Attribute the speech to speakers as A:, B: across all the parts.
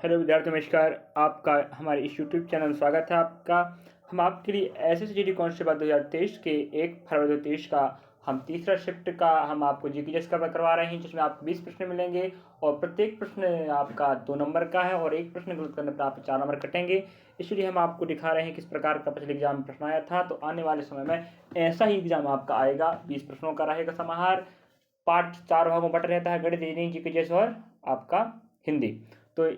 A: Hello विद्यार्थी, नमस्कार। आपका हमारे इस यूट्यूब चैनल में स्वागत है आपका। हम आपके लिए एसएसजीडी कांस्टेबल 2023 के 1 फरवरी 2023 का हम तीसरा शिफ्ट का हम आपको जीके जैस कवर करवा रहे हैं, जिसमें आपको 20 प्रश्न मिलेंगे और प्रत्येक प्रश्न आपका 2 नंबर का है और एक प्रश्न गलत करने पर आप 4 नंबर कटेंगे। इसलिए हम आपको दिखा रहे हैं किस प्रकार का पिछले एग्जाम में प्रश्न आया था। तो आने वाले समय में ऐसा ही एग्जाम आपका आएगा। 20 प्रश्नों का रहेगा समाहार। पाठ 4 भागों में बटा रहता है, गणित, रीजनिंग, जीके जैस और आपका हिंदी। तो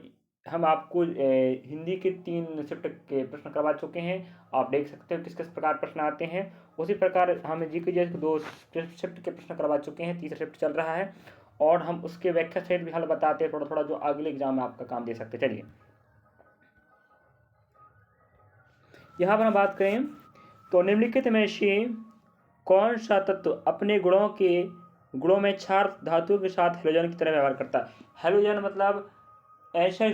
A: हम आपको हिंदी के 3 शिफ्ट के प्रश्न करवा चुके हैं। आप देख सकते हो किस किस प्रकार प्रश्न आते हैं। उसी प्रकार हम जीके जैसे के 2 शिफ्ट के प्रश्न करवा चुके हैं, तीसरा शिफ्ट चल रहा है और हम उसके व्याख्या सहित भी हल बताते हैं थोड़ा थोड़ा, जो अगले एग्जाम में आपका काम दे सकते। चलिए यहाँ पर हम बात करें तो निम्नलिखित में से कौन सा तत्व अपने गुणों में क्षार धातुओं के साथ हेलोजन की तरह व्यवहार करता है। हेलोजन मतलब ऐसा,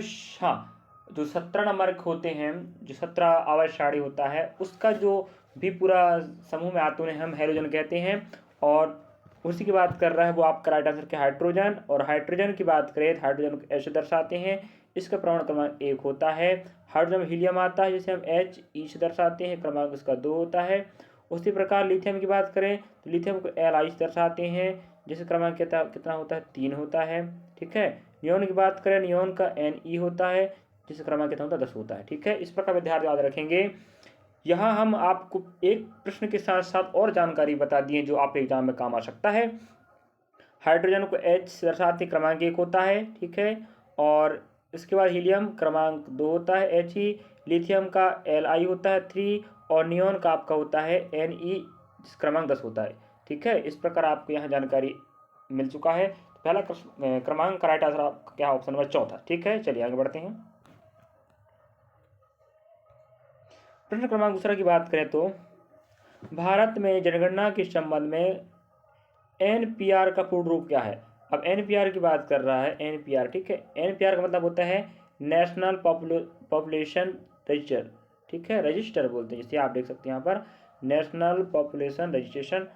A: हाँ, जो 17 नंबर होते हैं, जो 17 आवर्त सारणी होता है, उसका जो भी पूरा समूह में आते हैं हम हेलोजन कहते हैं। और उसी की बात कर रहा है वो आपका राइट आंसर के हाइड्रोजन। और हाइड्रोजन की बात करें तो हाइड्रोजन को ऐसे दर्शाते हैं, इसका परमाणु क्रमांक 1 होता है। हाइड्रोजन में हीलियम आता है जिसे हम H E से दर्शाते हैं, क्रमांक उसका 2 होता है। उसी प्रकार लिथियम की बात करें तो लिथियम को Li से दर्शाते हैं, जिसका क्रमांक कितना होता है, 3 होता है। ठीक है। नियोन की बात करें, नियोन का Ne होता है, जिसका क्रमांक कितना होता है, 10 होता है। ठीक है। इस प्रकार विद्यार्थी याद रखेंगे। यहाँ हम आपको एक प्रश्न के साथ साथ और जानकारी बता दिए जो आपके एग्जाम में काम आ सकता है। हाइड्रोजन को H से दर्शाते, क्रमांक 1 होता है। ठीक है। और इसके बाद हीलियम क्रमांक 2 होता है He, लिथियम का Li होता है 3 और नियोन का आपका होता है Ne, क्रमांक 10 होता है। ठीक है। इस प्रकार आपको यहाँ जानकारी मिल चुका है। तो पहला क्रमांक का राइट आंसर आपका क्या, ऑप्शन नंबर 4 था। ठीक है। चलिए आगे बढ़ते हैं। प्रश्न क्रमांक दूसरा की बात करें तो भारत में जनगणना के संबंध में NPR का पूर्ण रूप क्या है। अब NPR की बात कर रहा है, NPR। ठीक है। NPR का मतलब होता है नेशनल पॉपुलेशन रजिस्टर। ठीक है, रजिस्टर बोलते हैं जिसे आप देख सकते हैं यहाँ पर, नेशनल पॉपुलेशन रजिस्ट्रेशन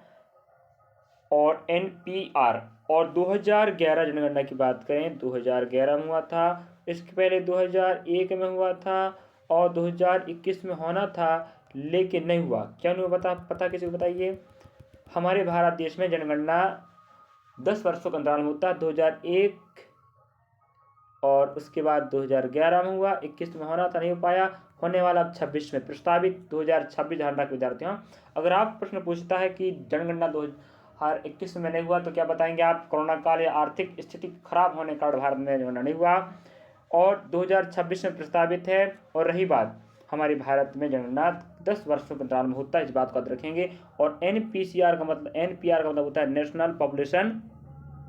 A: और NPR। और 2011 जनगणना की बात करें, 2011 में हुआ था। इसके पहले 2001 में हुआ था और 2021 में होना था, लेकिन नहीं हुआ। क्यों नहीं हुआ पता किसी को बताइए। हमारे भारत देश में जनगणना 10 वर्षों का अंतराल में होता है। 2001 और उसके बाद 2011 में हुआ, 21 में होना था, नहीं हो पाया। होने वाला अब 26 में प्रस्तावित 2026। ध्यान रख विद्यार्थियों, अगर आप प्रश्न पूछता है कि जनगणना 2021 में नहीं हुआ तो क्या बताएंगे आप, कोरोना काल या आर्थिक स्थिति खराब होने के कारण भारत में जनगणना नहीं हुआ। और 2026 में प्रस्तावित है। और रही बात, हमारे भारत में जनगणना 10 वर्षों के अंतराल में होता है, इस बात को याद रखेंगे। और NPR का मतलब होता है नेशनल पॉपुलेशन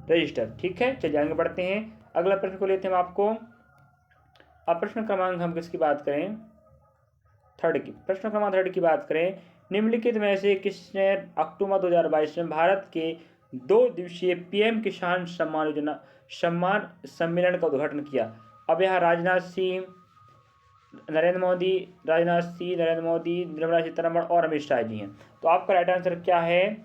A: रजिस्टर। ठीक है। चलिए आगे बढ़ते हैं। अगला प्रश्न को लेते हैं हम आपको। अब प्रश्न क्रमांक हम किसकी बात करें, थर्ड की। प्रश्न क्रमांक 3 की बात करें, निम्नलिखित में से किसने अक्टूबर 2022 में भारत के 2 दिवसीय PM किसान सम्मान सम्मेलन का उद्घाटन किया। अब यहाँ राजनाथ सिंह, नरेंद्र मोदी, निर्मला सीतारमण और अमित शाह जी हैं। तो आपका राइट आंसर क्या है,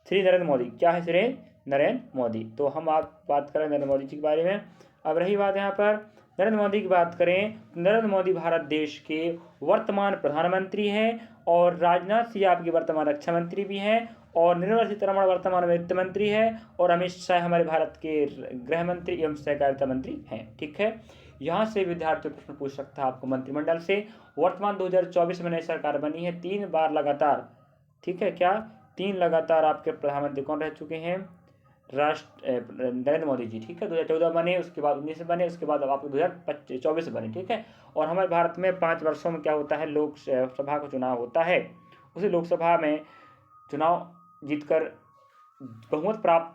A: श्री नरेंद्र मोदी। क्या है, श्री नरेंद्र मोदी। तो हम आप बात करें नरेंद्र मोदी जी के बारे में। अब रही बात यहाँ पर नरेंद्र मोदी की बात करें, नरेंद्र मोदी भारत देश के वर्तमान प्रधानमंत्री हैं और राजनाथ सिंह आपके वर्तमान रक्षा मंत्री भी हैं और निर्मला सीतारमण वर्तमान वित्त मंत्री है और अमित शाह हमारे भारत के गृह मंत्री एवं सहकारिता मंत्री हैं। ठीक है। यहाँ से विद्यार्थी प्रश्न पूछ सकता है आपको मंत्रिमंडल से। वर्तमान 2024 में नई सरकार बनी है, 3 बार लगातार। ठीक है, क्या 3 लगातार आपके प्रधानमंत्री कौन रह चुके हैं, नरेंद्र मोदी जी। ठीक है। 2014 बने, उसके बाद 19 बने, उसके बाद अब आपको 2024 बने। ठीक है। और हमारे भारत में 5 वर्षों में क्या होता है, लोकसभा का चुनाव होता है। उसी लोकसभा में चुनाव जीतकर बहुमत प्राप्त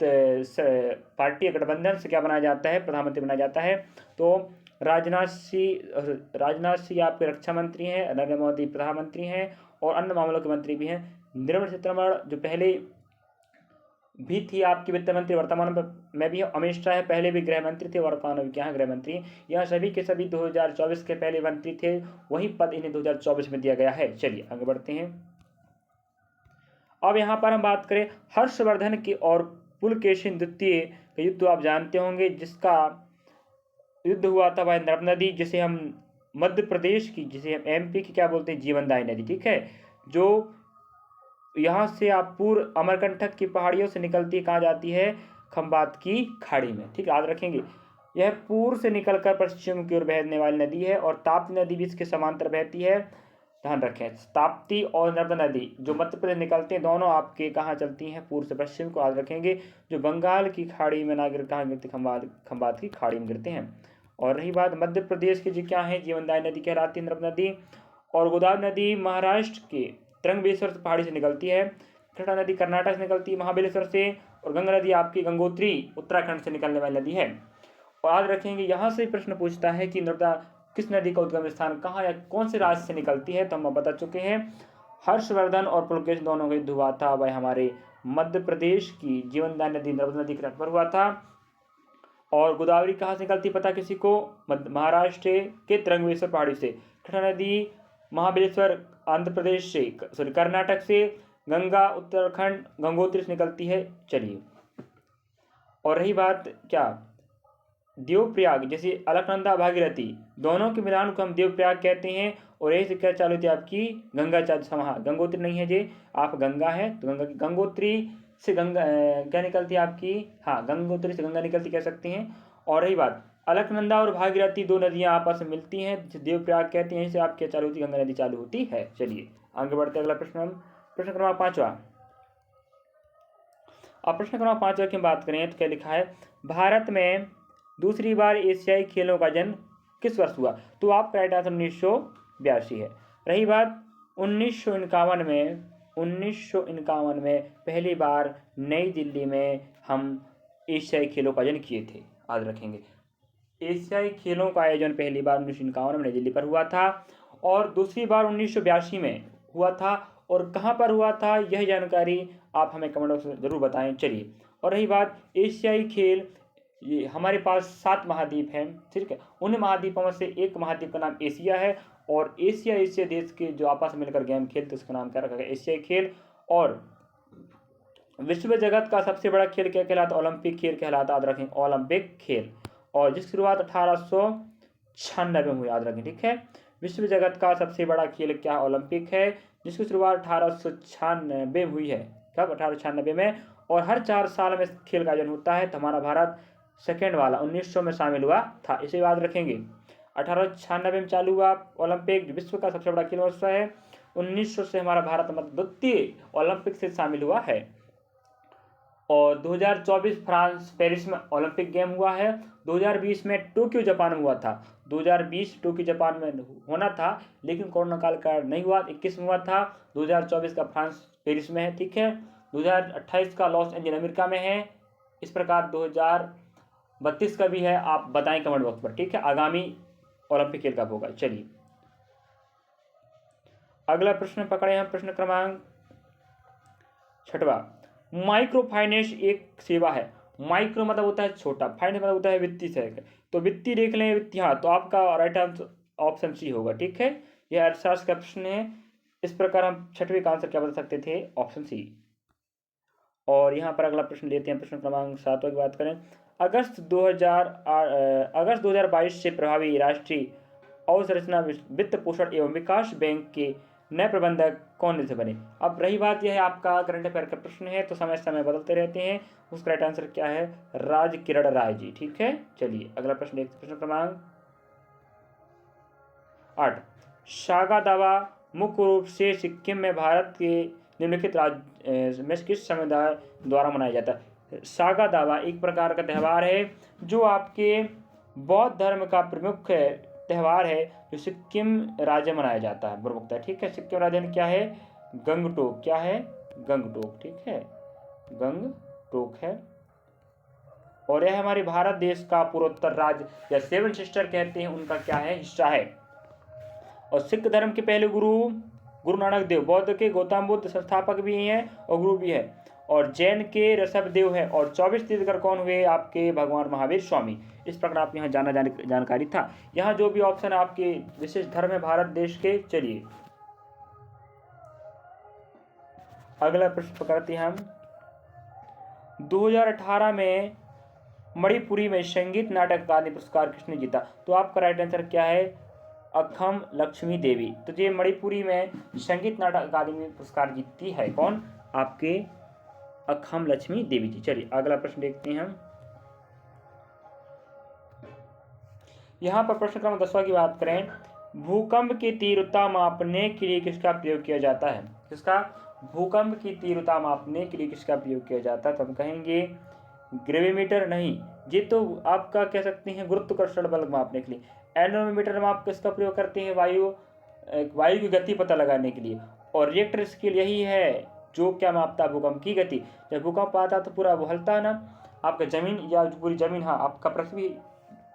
A: पार्टी गठबंधन से क्या बनाया जाता है, प्रधानमंत्री बनाया जाता है। तो राजनाथ सिंह आपके रक्षा मंत्री हैं, नरेंद्र मोदी प्रधानमंत्री हैं और अन्य मामलों के मंत्री भी हैं। निर्मला सीतारमण जो पहले भी थी आपकी वित्त मंत्री, वर्तमान में भी अमित शाह पहले भी गृह मंत्री थे, वर्तमान में क्या है, गृह मंत्री। यह सभी के सभी 2024 के पहले मंत्री थे, वही पद इन्हें 2024 में दिया गया है। चलिए आगे बढ़ते हैं। अब यहाँ पर हम बात करें हर्षवर्धन की और पुलकेशिन द्वितीय का युद्ध, आप जानते होंगे, जिसका युद्ध हुआ था वह नर्मदा नदी, जिसे हम मध्य प्रदेश की, जिसे हम एमपी की क्या बोलते हैं, जीवनदायी नदी, ठीक है, जो यहाँ से आप पूर्व अमरकंटक की पहाड़ियों से निकलती है, कहाँ जाती है, खंबात की खाड़ी में, ठीक, याद रखेंगे। यह पूर्व से निकलकर पश्चिम की ओर बहने वाली नदी है और ताप्ती नदी भी इसके समांतर बहती है। ध्यान रखें, ताप्ती और नर्मदा नदी जो मध्य प्रदेश निकलते हैं, दोनों आपके कहाँ चलती हैं, पूर्व से पश्चिम को, याद रखेंगे। जो बंगाल की खाड़ी में ना गिर, कहाँ गिरती, खंबात की खाड़ी में गिरते हैं। और रही बात मध्य प्रदेश की, जो क्या है, जीवनदायी नदी कहलाती है नर्मदा नदी। और गोदावरी नदी महाराष्ट्र के त्र्यंबकेश्वर पहाड़ी से निकलती है। कृष्णा नदी कर्नाटक से निकलती है महाबलेश्वर से। और गंगा नदी आपकी गंगोत्री उत्तराखंड से निकलने वाली नदी है। और याद रखेंगे, यहाँ से प्रश्न पूछता है कि नर्मदा किस नदी का उद्गम स्थान कहाँ या कौन से राज्य से निकलती है, तो हम बता चुके हैं। हर्षवर्धन और पुलकेश दोनों का युद्ध हुआ था, वह हमारे मध्य प्रदेश की जीवनदायी नदी नर्मदा नदी के तट पर हुआ था। और गोदावरी कहाँ से निकलती पता किसी को, महाराष्ट्र के त्र्यंबकेश्वर पहाड़ी से। कृष्णा नदी महाबलेश्वर आंध्र प्रदेश से, सॉरी कर्नाटक से। गंगा उत्तराखंड गंगोत्री से निकलती है। चलिए, और रही बात क्या, देवप्रयाग, जैसे अलकनंदा भागीरथी दोनों के मिलान को हम देवप्रयाग कहते हैं। और यही से क्या चालू थी आपकी, गंगा चाल समाहा, गंगोत्री नहीं है जी, आप गंगा है तो गंगा की, गंगोत्री से गंगा क्या निकलती है आपकी, हाँ, गंगोत्री से गंगा निकलती कह सकते हैं। और रही बात, अलकनंदा और भागीरथी दो नदियां आपस में मिलती हैं, जिसे देवप्रयाग कहते हैं। इससे आप क्या चालू होती है, गंगा नदी चालू होती है। चलिए आगे बढ़ते हैं, अगला प्रश्न हम, प्रश्न क्रमांक 5वां। अब प्रश्न क्रमांक 5वां की बात करें तो क्या लिखा है, भारत में दूसरी बार एशियाई खेलों का जन्म किस वर्ष हुआ, तो आपका राइट आंसर 1982 है। रही बात 1951 में पहली बार नई दिल्ली में हम एशियाई खेलों का आयोजन किए थे, याद रखेंगे। एशियाई खेलों का आयोजन पहली बार 1951 में नई दिल्ली पर हुआ था। और दूसरी बार 1982 में हुआ था। और कहाँ पर हुआ था, यह जानकारी आप हमें कमेंट बॉक्स में जरूर बताएं। चलिए, और रही बात एशियाई खेल, ये हमारे पास 7 महाद्वीप हैं, ठीक है। उन महाद्वीपों में से एक महाद्वीप का नाम एशिया है। और एशिया देश के जो आपस में मिलकर गेम खेलते उसका नाम क्या रखा गया, एशियाई खेल। और विश्व जगत का सबसे बड़ा खेल क्या कहलाता, ओलंपिक खेल कहलाता, याद रखें, ओलंपिक खेल। और जिसकी शुरुआत 1896 में हुई, याद रखें, ठीक है। विश्व जगत का सबसे बड़ा खेल क्या, ओलंपिक है, जिसकी शुरुआत 1896 में हुई है, कब, 1896 में। और हर 4 साल में खेल का आयोजन होता है। तो हमारा भारत सेकेंड वाला 1900 में शामिल हुआ था, इसे याद रखेंगे। 1896 में चालू हुआ ओलंपिक, जो विश्व का सबसे बड़ा खेल महोत्सव है। 1900 से हमारा भारत मतलब द्वितीय ओलंपिक से शामिल हुआ है। और 2024 फ्रांस पेरिस में ओलंपिक गेम हुआ है। 2020 में टोक्यो जापान में हुआ था। 2020 टोक्यो जापान में होना था, लेकिन कोरोना काल का नहीं हुआ। 21 में हुआ था। 2024 का फ्रांस पेरिस में है, ठीक है। 2028 का लॉस एंजल्स अमेरिका में है। इस प्रकार 2032 का भी है, आप बताएं कमेंट बॉक्स पर, ठीक है, आगामी ओलंपिक खेल कब होगा। चलिए अगला प्रश्न पकड़े हम, प्रश्न क्रमांक 6वां। माइक्रो फाइनेंस एक सेवा है। माइक्रो मतलब होता है छोटा, फाइनेंस मतलब होता है वित्तीय सहायता। तो वित्तीय देख लें, वित्तीय, हाँ, तो आपका राइट आंसर ऑप्शन सी होगा, ठीक है। यह अर्थशास्त्र का प्रश्न है। इस प्रकार हम 6वें का आंसर क्या बता सकते थे, ऑप्शन सी। और यहाँ पर अगला प्रश्न लेते हैं, प्रश्न क्रमांक 7 की बात करें। अगस्त 2022 से प्रभावी राष्ट्रीय अवसंरचना वित्त पोषण एवं विकास बैंक के नए प्रबंधक कौन से बने। अब रही बात यह है, आपका करंट अफेयर का प्रश्न है, तो समय समय बदलते रहते हैं। उसका राइट आंसर क्या है, राज किरण राय जी, ठीक है। चलिए अगला प्रश्न देखते हैं, प्रश्न क्रमांक 8। सागा दावा मुख्य रूप से सिक्किम में भारत के निम्नलिखित राज्य में किस समुदाय द्वारा मनाया जाता है। सागा दावा एक प्रकार का त्यौहार है जो आपके बौद्ध धर्म का प्रमुख त्यौहार है, जो सिक्किम राज्य मनाया जाता है प्रमुखता, ठीक है। सिक्किम राज्य में क्या है, गंगटोक, क्या है, गंगटोक, ठीक है, गंगटोक है। और यह हमारे भारत देश का पूर्वोत्तर राज्य या 7 सिस्टर कहते हैं, उनका क्या है, हिस्सा है। और सिख धर्म के पहले गुरु नानक देव, बौद्ध के गौतम बुद्ध संस्थापक भी हैं और गुरु भी है। और जैन के ऋषभदेव है। और 24 तीर्थंकर कौन हुए, आपके भगवान महावीर स्वामी। इस प्रकार आप यहाँ जानकारी था। यहाँ जो भी ऑप्शन है आपके विशेष धर्म है भारत देश के। चलिए अगला प्रश्न पकड़ते हैं हम। 2018 में मणिपुरी में संगीत नाटक अकादमी पुरस्कार किसने जीता? तो आपका राइट आंसर क्या है? अखम लक्ष्मी देवी। तो ये मणिपुरी में संगीत नाटक अकादमी पुरस्कार जीतती है कौन? आपके अखम लक्ष्मी देवी जी। चलिए अगला प्रश्न देखते हैं हम। यहाँ पर प्रश्न क्रमांक 10वां की बात करें, भूकंप की तीव्रता मापने के लिए किसका प्रयोग किया जाता है? किसका? भूकंप की तीव्रता मापने के लिए किसका प्रयोग किया जाता है? तो हम कहेंगे ग्रेविमीटर नहीं, ये तो आपका कह सकते हैं गुरुत्वाकर्षण बल मापने के लिए। एनोमीटर में आप किसका प्रयोग करते हैं? वायु की गति पता लगाने के लिए। और रिएक्टर स्केल यही है जो क्या मापता है? भूकंप की गति। जब भूकंप आता है तो पूरा वो हलता है ना, आपका जमीन या पूरी जमीन, हाँ आपका पृथ्वी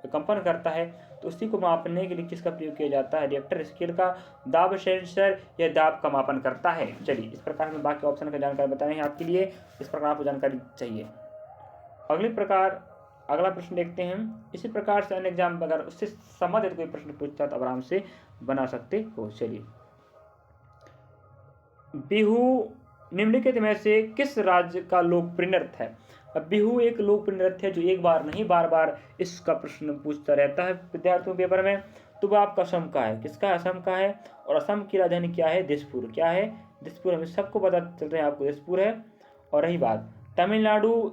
A: कंपन करता है, तो उसी को मापने के लिए किसका प्रयोग किया जाता है? रिएक्टर स्केल का। दाब सेंसर यह दाब का मापन करता है। चलिए इस प्रकार में बाकी ऑप्शन का जानकारी बताए हैं आपके लिए, इस प्रकार आपको जानकारी चाहिए। अगला प्रश्न देखते हैं। इसी प्रकार से अन्य एग्जाम अगर उससे संबंधित कोई प्रश्न पूछता तो आराम से बना सकते हो। चलिए, बिहू निम्नलिखित में से किस राज्य का लोकप्रिय नृत्य है? अब बिहू एक लोकप्रिय नृत्य है जो एक बार नहीं बार बार इसका प्रश्न पूछता रहता है विद्यार्थियों पेपर में। तो वह आपका असम का है। किसका? असम का है। और असम की राजधानी क्या है? दिसपुर। क्या है? दिसपुर। हमें सबको पता चल रहा है आपको दिसपुर है। और रही बात तमिलनाडु,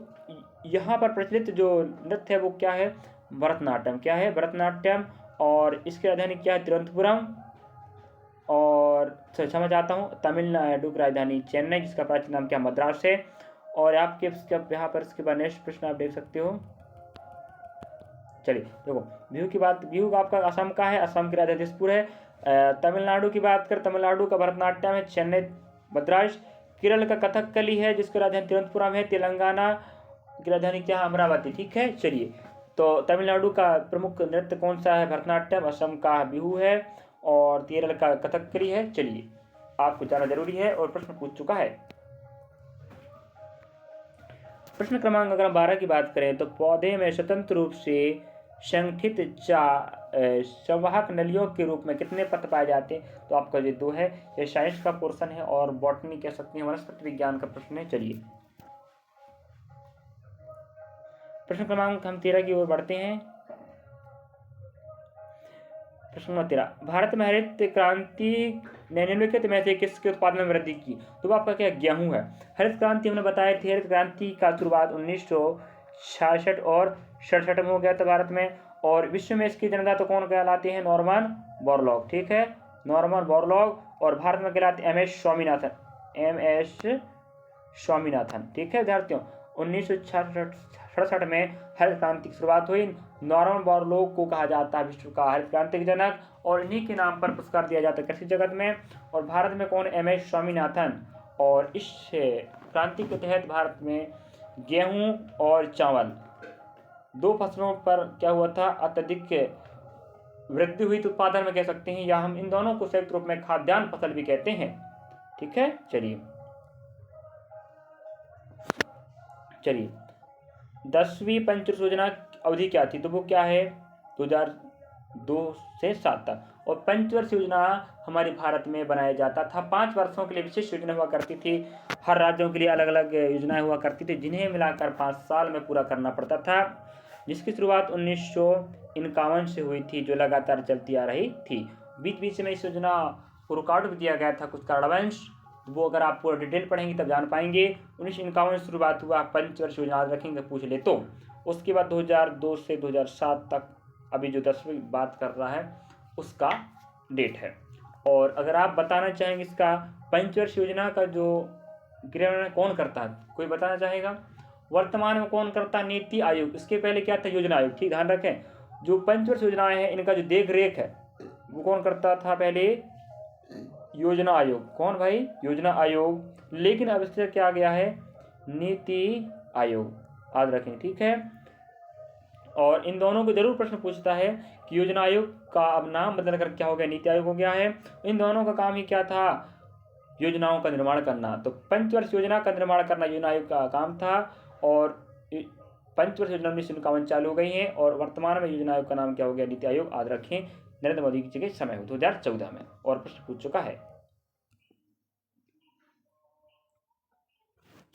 A: यहाँ पर प्रचलित जो नृत्य है वो क्या है? भरतनाट्यम। क्या है? भरतनाट्यम। और इसकी राजधानी क्या है? तिरुवनंतपुरम। और क्षमा चाहता हूँ, तमिलनाडु की राजधानी चेन्नई, जिसका प्राचीन नाम क्या? मद्रास है। और आपके यहाँ पर इसके बाद नेक्स्ट प्रश्न आप देख सकते हो। चलिए देखो, बिहू की बात, बिहू आपका असम का है, असम की राजधानी दिसपुर है। तमिलनाडु की बात कर, तमिलनाडु का भरतनाट्यम है, चेन्नई मद्रास। केरल का कथकली है जिसकी राजधानी तिरुवनंतपुरम है। तेलंगाना की राजधानी क्या है? अमरावती। ठीक है। चलिए, तो तमिलनाडु का प्रमुख नृत्य कौन सा है? भरतनाट्यम। असम का बिहू है। और केरल का कथकली है। चलिए, आपको जाना जरूरी है और प्रश्न पूछ चुका है। प्रश्न क्रमांक अगर हम 12 की बात करें तो पौधे में स्वतंत्र रूप से संगठित संवाहक नलियों के रूप में कितने पत्र पाए जाते हैं? तो आपका ये 2 है। ये साइंस का पोर्शन है और बॉटनी कह सकते हैं, वनस्पति विज्ञान का प्रश्न है। चलिए, प्रश्न क्रमांक हम 13 की ओर बढ़ते हैं। प्रश्न नंबर 13, भारत में हरित क्रांति ने निम्नलिखित में से किसके उत्पादन में वृद्धि की? तो आपका क्या? गेहूं है। हरित क्रांति हमने बताया थी, हरित क्रांति का शुरुआत 1966 और 67 में हो गया था भारत में। और विश्व में इसकी जनता तो कौन कहलाते हैं? Norman Borlaug. ठीक है, नॉर्मन बोरलॉग। और भारत में कहलाते एमएस स्वामीनाथन। ठीक है विद्यार्थियों, 1967 में हरित क्रांति की शुरुआत हुई। नॉर्मन बोरलॉग को कहा जाता है विश्व का हरित क्रांति के जनक, और इन्हीं के नाम पर पुरस्कार दिया जाता है कृषि जगत में। और भारत में कौन? एमएस स्वामीनाथन। और इस क्रांति के तहत भारत में गेहूं और चावल 2 फसलों पर क्या हुआ था? अत्यधिक वृद्धि हुई, तो उत्पादन में कह सकते हैं, या हम इन दोनों को संयुक्त रूप में खाद्यान्न फसल भी कहते हैं। ठीक है। चलिए 10वीं पंचवर्षीय योजना अवधि क्या थी? तो वो क्या है? 2002 से 7 तक। और पंचवर्षीय योजना हमारे भारत में बनाया जाता था 5 वर्षों के लिए। विशेष योजना हुआ करती थी, हर राज्यों के लिए अलग अलग योजनाएं हुआ करती थी, जिन्हें मिलाकर 5 साल में पूरा करना पड़ता था, जिसकी शुरुआत 1951 से हुई थी, जो लगातार चलती आ रही थी। बीच बीच में इस योजना को रुकावट भी दिया गया था कुछ कारणवश, वो अगर आप पूरा डिटेल पढ़ेंगे तब जान पाएंगे। 1951 से शुरुआत हुआ, पंचवर्षीय योजना याद रखेंगे पूछ ले तो। उसके बाद 2002 से 2007 तक अभी जो 10वीं बात कर रहा है उसका डेट है। और अगर आप बताना चाहेंगे इसका पंचवर्षीय योजना का जो क्रियान्वयन कौन करता है, कोई बताना चाहेगा? वर्तमान में कौन करता है? नीति आयोग। इसके पहले क्या था? योजना आयोग। ठीक, ध्यान रखें, जो पंचवर्षीय योजनाएं हैं इनका जो देख रेख है वो कौन करता था? पहले योजना आयोग। कौन भाई? योजना आयोग। लेकिन अब इससे क्या गया है? नीति आयोग, याद रखें। ठीक है। और इन दोनों को जरूर प्रश्न पूछता है कि योजना आयोग का अब नाम बदल कर क्या हो गया? नीति आयोग हो गया है। इन दोनों का काम ही क्या था? योजनाओं का निर्माण करना। तो पंचवर्षीय योजना का निर्माण करना योजना आयोग का काम था। और पंचवर्षीय योजना 1951 चालू हो गई है। और वर्तमान में योजना आयोग का नाम क्या हो गया? नीति आयोग। याद रखें, नरेंद्र मोदी की जगह समय हो 2014 में। और प्रश्न पूछ चुका है।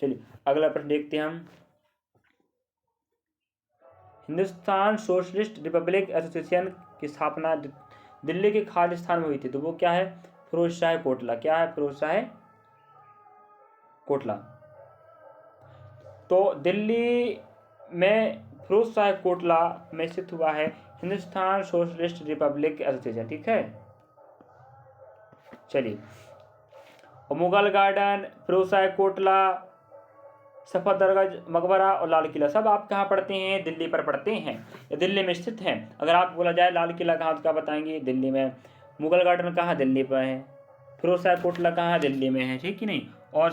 A: चलिए अगला प्रश्न देखते हैं हम। हिंदुस्तान सोशलिस्ट रिपब्लिक एसोसिएशन की स्थापना दिल्ली के खालिस्तान में हुई थी, तो वो क्या है? फिरोज शाह कोटला। क्या है? फिरोज शाह कोटला। तो दिल्ली में फिरोज शाह कोटला में स्थित हुआ है हिंदुस्तान सोशलिस्ट रिपब्लिक एसोसिएशन। ठीक है, चलिए। और मुगल गार्डन, फिरोज शाह कोटला, सफदरजंग मकबरा और लाल किला सब आप कहाँ पढ़ते हैं? दिल्ली पर पढ़ते हैं, ये दिल्ली में स्थित हैं। अगर आप बोला जाए लाल किला कहाँ, तो क्या बताएंगे? दिल्ली में। मुगल गार्डन कहाँ? दिल्ली पर है। फिरोज शाह कोटला कहाँ? दिल्ली में है, ठीक ही नहीं। और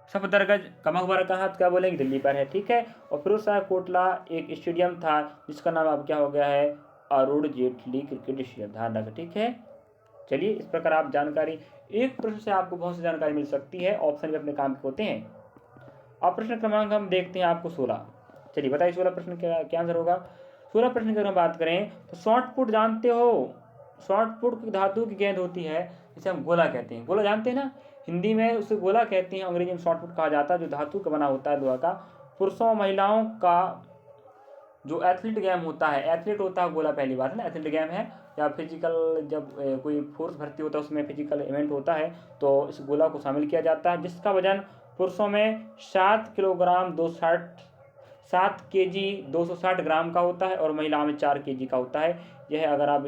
A: सफदरजंग का मकबरा कहाँ, तो क्या बोलेंगे? दिल्ली पर है, ठीक है। और फिरोज शाह कोटला एक स्टेडियम था जिसका नाम अब क्या हो गया है? अरुण जेटली क्रिकेट स्टेडियम, ध्यान रखें, ठीक है। चलिए, इस प्रकार आप जानकारी, एक प्रश्न से आपको बहुत सी जानकारी मिल सकती है, ऑप्शन भी अपने काम के होते हैं। अब प्रश्न क्रमांक हम देखते हैं आपको 16। चलिए बताइए 16 प्रश्न क्या आंसर होगा? 16 प्रश्न की अगर हम बात करें तो शॉर्ट पुट जानते हो? शॉर्ट पुट धातु की गेंद होती है जिसे हम गोला कहते हैं। गोला जानते हैं ना, हिंदी में उसे गोला कहते हैं, अंग्रेजी में शॉर्ट पुट कहा जाता है, जो धातु का बना होता है, लोहा का। पुरुषों महिलाओं का जो एथलीट गेम होता है, एथलीट होता है गोला, पहली बात है ना, एथलीट गेम है, या फिजिकल जब कोई फोर्स भर्ती होता है उसमें फिजिकल इवेंट होता है तो इस गोला को शामिल किया जाता है, जिसका वजन पुरुषों में 7 किलोग्राम 7 केजी 260 ग्राम का होता है और महिलाओं में 4 केजी का होता है। यह अगर आप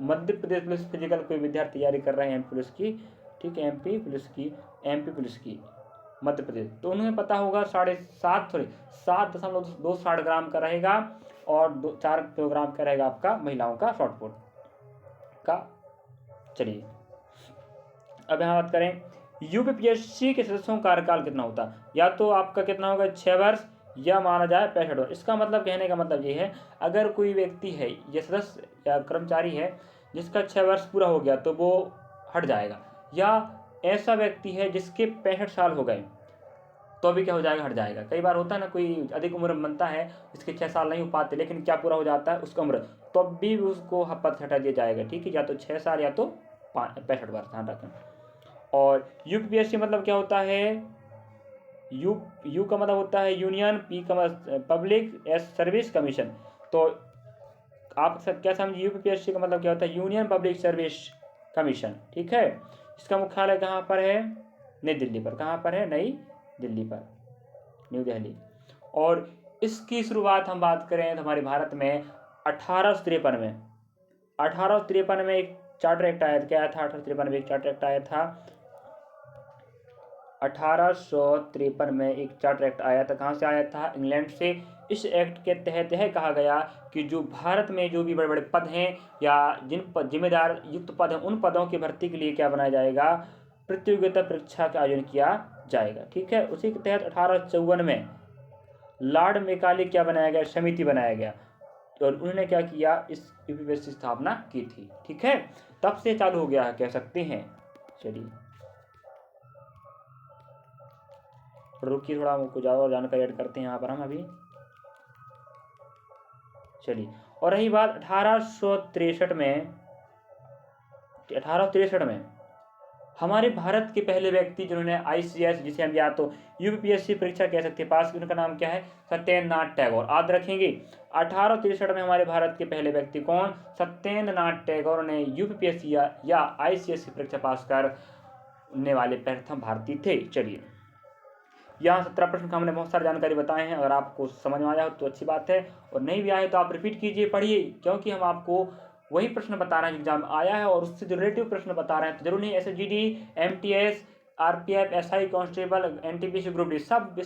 A: मध्य प्रदेश पुलिस फिजिकल कोई विद्यार्थी तैयारी कर रहे हैं पुलिस की, ठीक है, एमपी पुलिस की मध्य प्रदेश, तो उन्हें पता होगा 7.260 ग्राम का रहेगा और 4 किलोग्राम का रहेगा आपका महिलाओं का शॉर्ट पुट का। चलिए अब यहाँ बात करें यूपीपीएससी के सदस्यों का कार्यकाल कितना होता है? या तो आपका कितना होगा? 6 वर्ष, या माना जाए 65 वर्ष। इसका मतलब, कहने का मतलब ये है, अगर कोई व्यक्ति है या सदस्य या कर्मचारी है जिसका 6 वर्ष पूरा हो गया तो वो हट जाएगा, या ऐसा व्यक्ति है जिसके 65 साल हो गए तो अभी क्या हो जाएगा? हट जाएगा। कई बार होता है ना, कोई अधिक उम्र बनता है, इसके 6 साल नहीं हो पाते, लेकिन क्या पूरा हो जाता है उसका उम्र, तो अब भी उसको पद हटा दिया जाएगा, ठीक है, या तो 6 साल या तो 65 वर्ष, ध्यान रखें। और यूपीपीएससी मतलब क्या होता है? यू का मतलब होता है यूनियन, पी का मतलब पब्लिक सर्विस कमीशन। तो आप सब क्या समझिए, यूपीपीएससी का मतलब क्या होता है? यूनियन पब्लिक सर्विस कमीशन, ठीक है। इसका मुख्यालय कहाँ पर है? नई दिल्ली पर। कहाँ पर है? नई दिल्ली पर, न्यू दिल्ली। और इसकी शुरुआत हम बात करें तो हमारे भारत में 1853 में एक चार्टर एक्ट आया था। क्या आया था? 1853 में एक चार्टर एक्ट आया था। 1853 में एक चार्टर एक्ट आया था। कहाँ से आया था? इंग्लैंड से। इस एक्ट के तहत यह कहा गया कि जो भारत में जो भी बड़े बड़े पद हैं या जिन जिम्मेदार युक्त पद हैं, उन पदों की भर्ती के लिए क्या बनाया जाएगा? प्रतियोगिता परीक्षा का आयोजन किया जाएगा, ठीक है। उसी के तहत 1854 में लॉर्ड मैकाले क्या बनाया गया? समिति बनाया गया, और उन्होंने क्या किया? इस यूपीपीएससी की स्थापना की थी, ठीक है। तब से चालू हो गया है, कह सकते हैं। चलिए रुकिए, थोड़ा कुछ और जानकारी ऐड करते हैं यहाँ पर हम अभी। चलिए, और रही बात 1863 में हमारे भारत के पहले व्यक्ति जिन्होंने आईसीएस, जिसे हम या तो यूपीपीएससी परीक्षा कह सकते हैं, पास की, उनका नाम क्या है? सत्येंद्रनाथ टैगोर। याद रखेंगे 1863 में हमारे भारत के पहले व्यक्ति कौन? सत्येंद्रनाथ टैगोर ने यूपीपीएससी या आईसीएस की परीक्षा पास करने वाले प्रथम भारतीय थे। चलिए, यहाँ 17 प्रश्न का हमने बहुत सारी जानकारी बताए हैं। अगर आपको समझ में आया हो तो अच्छी बात है, और नहीं भी आए तो आप रिपीट कीजिए, पढ़िए, क्योंकि हम आपको वही प्रश्न बता रहे हैं एग्जाम आया है और उससे जो रिलेटिव प्रश्न बता रहे हैं। तो जरूर नहीं SSGD, MTS, RPF, SI constable, NTPC group D, सब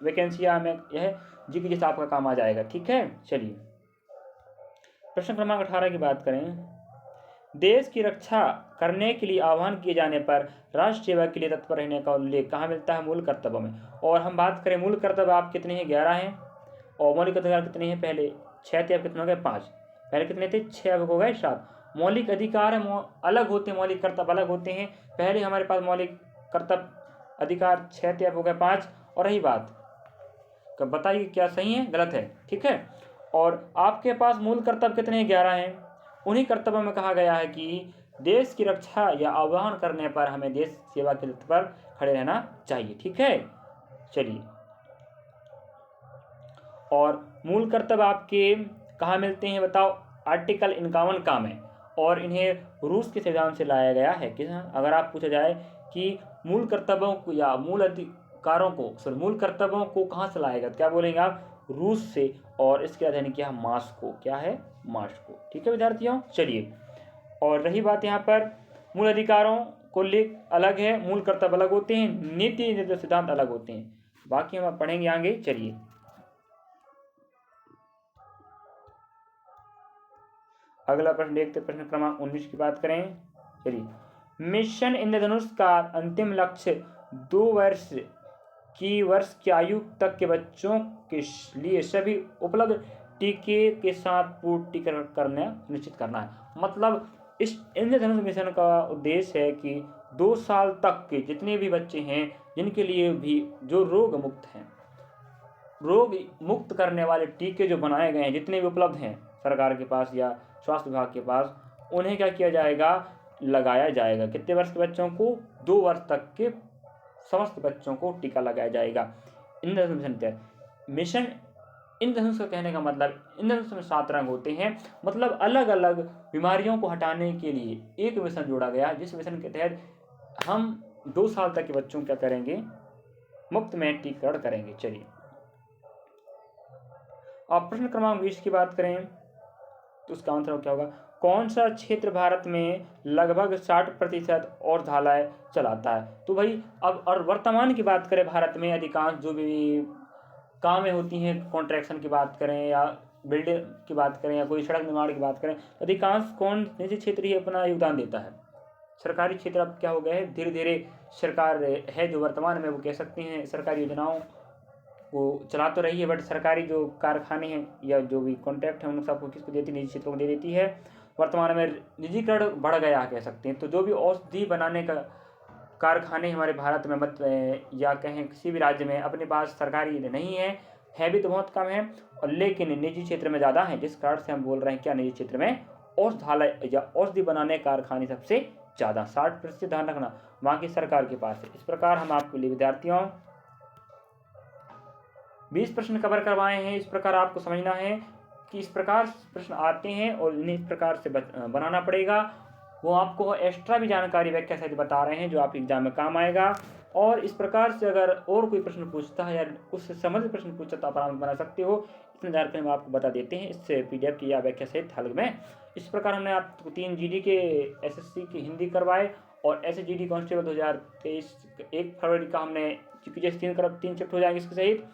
A: वैकेंसियां में यह जीके जैसा आपका काम आ जाएगा, ठीक है। चलिए प्रश्न क्रमांक 18 की बात करें। देश की रक्षा करने के लिए आह्वान किए जाने पर राष्ट्र सेवा के लिए तत्पर रहने का उल्लेख कहाँ मिलता है? मूल कर्तव्यों में। और हम बात करें मूल कर्तव्य आप कितने हैं? 11 हैं। और मौलिक अधिकार कितने हैं? पहले 6 थे, अब कितने हो गए? 5। पहले कितने थे? 6, अब हो गए 7। मौलिक अधिकार अलग होते हैं, मौलिक कर्तव्य अलग होते हैं। पहले हमारे पास मौलिक कर्तव्य अधिकार 6 थे, अब हो गए 5। और रही बात, बताइए क्या सही है गलत है, ठीक है। और आपके पास मूल कर्तव्य कितने हैं? 11 हैं। उन्हीं कर्तव्यों में कहा गया है कि देश की रक्षा या आह्वान करने पर हमें देश सेवा के तत्पर पर खड़े रहना चाहिए, ठीक है। चलिए, और मूल कर्तव्य आपके कहाँ मिलते हैं बताओ? आर्टिकल 51 का में, और इन्हें रूस के संविधान से लाया गया है। किस अगर आप पूछा जाए कि मूल कर्तव्यों को या मूल अधिकारों को मूल कर्तव्यों को कहाँ से लाएगा, क्या बोलेंगे आप? रूस से। और इसके अध्ययन किया मास्को, क्या है? मास्को। ठीक है विद्यार्थियों, चलिए। और रही बात यहाँ पर मूल अधिकारों को ले अलग है, मूल कर्तव्य अलग होते हैं, नीति निर्देश सिद्धांत अलग होते हैं। बाकी हम पढ़ेंगे आगे। चलिए अगला प्रश्न देखते, प्रश्न क्रमांक 19 की बात करें। चलिए, मिशन इंद्रधनुष का अंतिम लक्ष्य 2 वर्ष की आयु तक के बच्चों के लिए सभी उपलब्ध टीके के साथ पूर्ण टीकाकरण करना सुनिश्चित करना है। मतलब इस इंद्रधनुष मिशन का उद्देश्य है कि 2 साल तक के जितने भी बच्चे हैं, जिनके लिए भी जो रोग मुक्त करने वाले टीके जो बनाए गए हैं, जितने भी उपलब्ध हैं सरकार के पास या स्वास्थ्य विभाग के पास, उन्हें क्या किया जाएगा? लगाया जाएगा। कितने वर्ष के बच्चों को? 2 वर्ष तक के समस्त बच्चों को टीका लगाया जाएगा। इंद्रधनुष मिशन इंद्रधनुष का कहने का मतलब, इंद्रधनुष में 7 रंग होते हैं, मतलब अलग अलग बीमारियों को हटाने के लिए एक मिशन जोड़ा गया, जिस मिशन के तहत हम 2 साल तक के बच्चों क्या करेंगे? मुफ्त में टीकाकरण करेंगे। चलिए अब प्रश्न क्रमांक 20 की बात करें तो उसका आंसर क्या होगा? कौन सा क्षेत्र भारत में लगभग 60% औषधालय चलाता है? तो भाई अब और वर्तमान की बात करें, भारत में अधिकांश जो भी कामें होती हैं, कॉन्ट्रैक्शन की बात करें या बिल्डिंग की बात करें या कोई सड़क निर्माण की बात करें, अधिकांश कौन निजी क्षेत्र ही अपना योगदान देता है। सरकारी क्षेत्र अब क्या हो गए हैं, धीरे धीरे सरकार है जो वर्तमान में वो कह सकते हैं सरकारी योजनाओं वो चला तो रही है, बट सरकारी जो कारखाने हैं या जो भी कॉन्ट्रैक्ट हैं उन सबको किसको देती है? निजी क्षेत्रों को दे देती है। वर्तमान में निजीकरण बढ़ गया कह सकते हैं। तो जो भी औषधि बनाने का कारखाने हमारे भारत में मत या कहें किसी भी राज्य में अपने पास सरकारी नहीं है भी तो बहुत कम है, और लेकिन निजी क्षेत्र में ज़्यादा है, जिस कारण से हम बोल रहे हैं क्या निजी क्षेत्र में औषधालय या औषधि बनाने कारखाने सबसे ज़्यादा 60%। ध्यान रखना वहाँ की सरकार के पास है। इस प्रकार हम आपके लिए विद्यार्थियों 20 प्रश्न कवर करवाए हैं। इस प्रकार आपको समझना है कि इस प्रकार प्रश्न आते हैं और इन्हें इस प्रकार से बनाना पड़ेगा। वो आपको एक्स्ट्रा भी जानकारी व्याख्या सहित बता रहे हैं जो आप एग्जाम में काम आएगा। और इस प्रकार से अगर और कोई प्रश्न पूछता है या उससे संबंधित प्रश्न पूछता तो आप बना सकते हो। इतने जानकारी हम आपको बता देते हैं इससे PDF की या व्याख्या सहित हल में। इस प्रकार हमने आपको 3 GD के SSC की हिंदी करवाए और SGD कांस्टेबल 2023 1 फरवरी का हमने GPGS 3 शिफ्ट हो जाएंगे इसके सहित।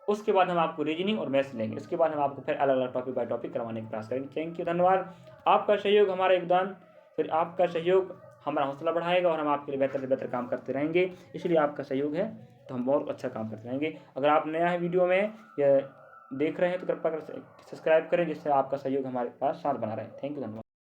A: उसके बाद हम आपको रीजनिंग और मैथ्स लेंगे। उसके बाद हम आपको फिर अलग अलग टॉपिक बाय टॉपिक करवाने का प्रयास करेंगे। थैंक यू, धन्यवाद। आपका सहयोग हमारा योगदान, फिर आपका सहयोग हमारा हौसला बढ़ाएगा और हम आपके लिए बेहतर से बेहतर काम करते रहेंगे। इसलिए आपका सहयोग है तो हम बहुत अच्छा काम करते रहेंगे। अगर आप नया है वीडियो में या देख रहे हैं तो कृपया कर सब्सक्राइब करें, जिससे आपका सहयोग हमारे पास साथ बना रहे। थैंक यू, धन्यवाद।